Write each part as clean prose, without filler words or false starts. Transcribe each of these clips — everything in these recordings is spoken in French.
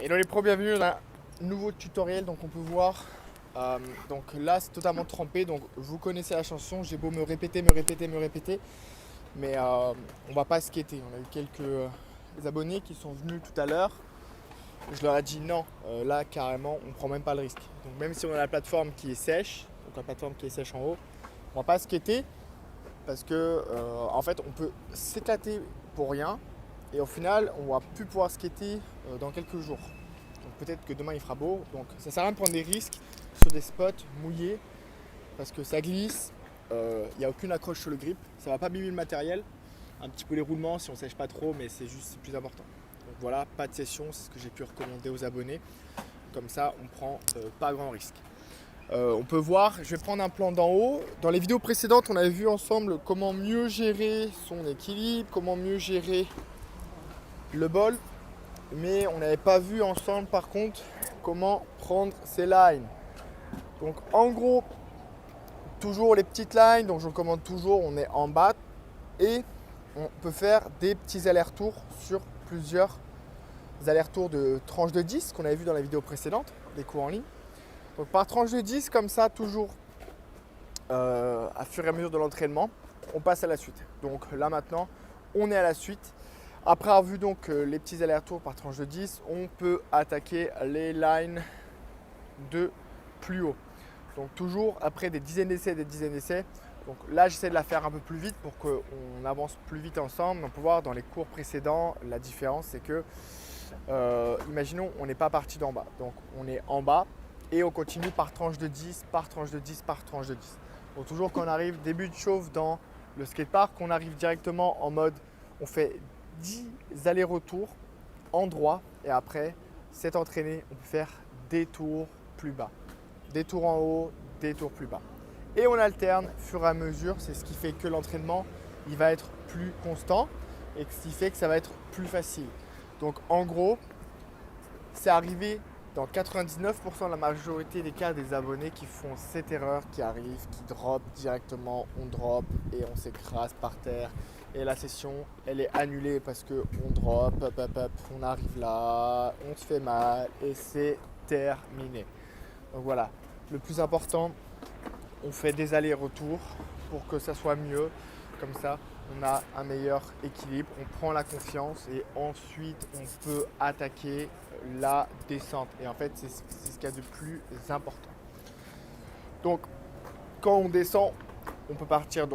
Hello les pros, bienvenue dans un nouveau tutoriel. Donc on peut voir, donc là c'est totalement trempé. Donc vous connaissez la chanson, j'ai beau me répéter, mais on va pas skater. On a eu quelques abonnés qui sont venus tout à l'heure. Je leur ai dit non, là carrément on prend même pas le risque. Donc même si on a la plateforme qui est sèche, donc la plateforme qui est sèche en haut, on va pas skater parce que en fait on peut s'éclater pour rien. Et au final, on va plus pouvoir skater dans quelques jours. Donc peut-être que demain il fera beau. Donc ça sert à rien de prendre des risques sur des spots mouillés parce que ça glisse. Il n'y a aucune accroche sur le grip. Ça va pas abîmer le matériel. Un petit peu les roulements si on sèche pas trop, mais c'est plus important. Donc voilà, pas de session, c'est ce que j'ai pu recommander aux abonnés. Comme ça, on prend pas grand risque. On peut voir, je vais prendre un plan d'en haut. Dans les vidéos précédentes, on avait vu ensemble comment mieux gérer son équilibre, comment mieux gérer le bol, mais on n'avait pas vu ensemble par contre comment prendre ces lines. Donc en gros, toujours les petites lines, donc je recommande toujours, on est en bas et on peut faire des petits allers-retours sur plusieurs allers-retours de tranches de 10 qu'on avait vu dans la vidéo précédente, des cours en ligne. Donc par tranche de 10 comme ça, toujours à fur et à mesure de l'entraînement, on passe à la suite. Donc là maintenant, on est à la suite. Après avoir vu donc les petits allers-retours par tranche de 10, on peut attaquer les lines de plus haut. Donc toujours après des dizaines d'essais. Donc là j'essaie de la faire un peu plus vite pour qu'on avance plus vite ensemble. On peut voir dans les cours précédents, la différence c'est que, imaginons on n'est pas parti d'en bas. Donc on est en bas et on continue par tranche de 10, par tranche de 10, par tranche de 10. Donc toujours quand on arrive début de chauffe dans le skatepark, on arrive directement en mode, on fait 10 allers-retours en droit et après, c'est entraîné, on peut faire des tours plus bas, des tours en haut, des tours plus bas. Et on alterne fur et à mesure, c'est ce qui fait que l'entraînement il va être plus constant et ce qui fait que ça va être plus facile. Donc en gros, c'est arrivé dans 99% de la majorité des cas des abonnés qui font cette erreur, qui arrivent, qui drop directement, on drop et on s'écrase par terre. Et la session, elle est annulée parce qu'on drop, on arrive là, on se fait mal et c'est terminé. Donc voilà, le plus important, on fait des allers-retours pour que ça soit mieux. Comme ça, on a un meilleur équilibre, on prend la confiance et ensuite on peut attaquer la descente. Et en fait, c'est ce qu'il y a de plus important. Donc, quand on descend, on peut partir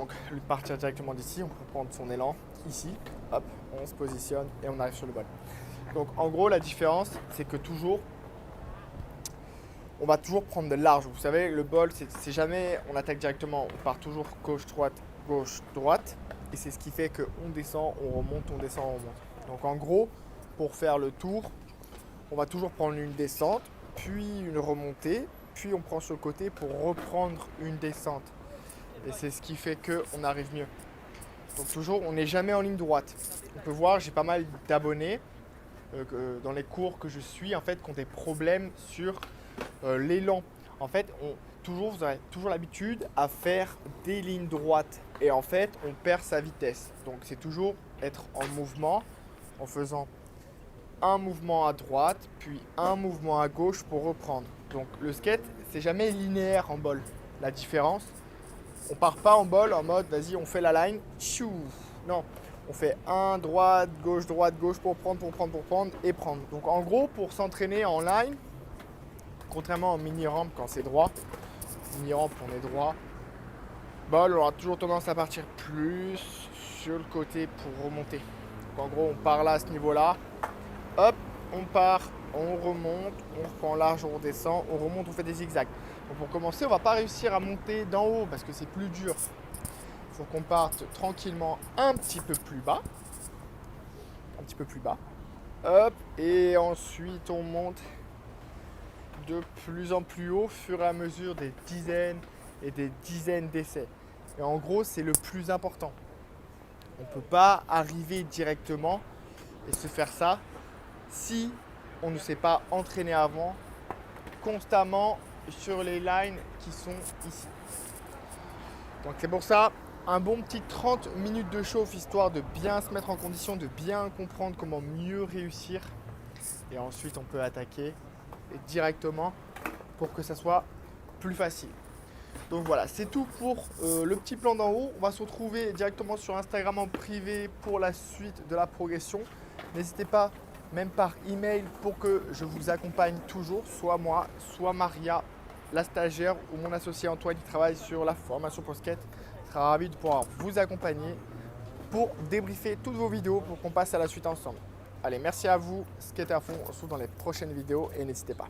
directement d'ici, on peut prendre son élan ici, hop, on se positionne et on arrive sur le bol. Donc en gros la différence c'est que on va toujours prendre de large. Vous savez le bol c'est jamais on attaque directement, on part toujours gauche droite et c'est ce qui fait qu'on descend, on remonte, on descend, on remonte. Donc en gros pour faire le tour, on va toujours prendre une descente, puis une remontée, puis on prend sur le côté pour reprendre une descente. Et c'est ce qui fait qu'on arrive mieux. Donc toujours, on n'est jamais en ligne droite. On peut voir, j'ai pas mal d'abonnés dans les cours que je suis, en fait, qui ont des problèmes sur l'élan. En fait, vous avez toujours l'habitude à faire des lignes droites. Et en fait, on perd sa vitesse. Donc c'est toujours être en mouvement, en faisant un mouvement à droite, puis un mouvement à gauche pour reprendre. Donc le skate, c'est jamais linéaire en bol. La différence, on part pas en bol en mode vas-y on fait la line, tchou. Non, on fait un droite, gauche pour prendre et prendre. Donc en gros pour s'entraîner en line, contrairement en mini rampe quand c'est droit, mini rampe on est droit, bol on aura toujours tendance à partir plus sur le côté pour remonter. Donc en gros on part là à ce niveau là, hop, on part, on remonte, on reprend large, on redescend, on remonte, on fait des zigzags. Donc pour commencer, on va pas réussir à monter d'en haut parce que c'est plus dur. Il faut qu'on parte tranquillement un petit peu plus bas. Hop, et ensuite on monte de plus en plus haut, au fur et à mesure des dizaines et des dizaines d'essais. Et en gros, c'est le plus important. On ne peut pas arriver directement et se faire ça si on ne s'est pas entraîné avant constamment sur les lines qui sont ici. Donc c'est pour ça un bon petit 30 minutes de chauffe histoire de bien se mettre en condition, de bien comprendre comment mieux réussir et ensuite on peut attaquer directement pour que ça soit plus facile. Donc voilà, c'est tout pour le petit plan d'en haut. On va se retrouver directement sur Instagram en privé pour la suite de la progression. N'hésitez pas, même par email, pour que je vous accompagne toujours, soit moi, soit Maria, la stagiaire, ou mon associé Antoine qui travaille sur la formation pour skate. Je serai ravi de pouvoir vous accompagner pour débriefer toutes vos vidéos pour qu'on passe à la suite ensemble. Allez, merci à vous, skate à fond, on se retrouve dans les prochaines vidéos et n'hésitez pas.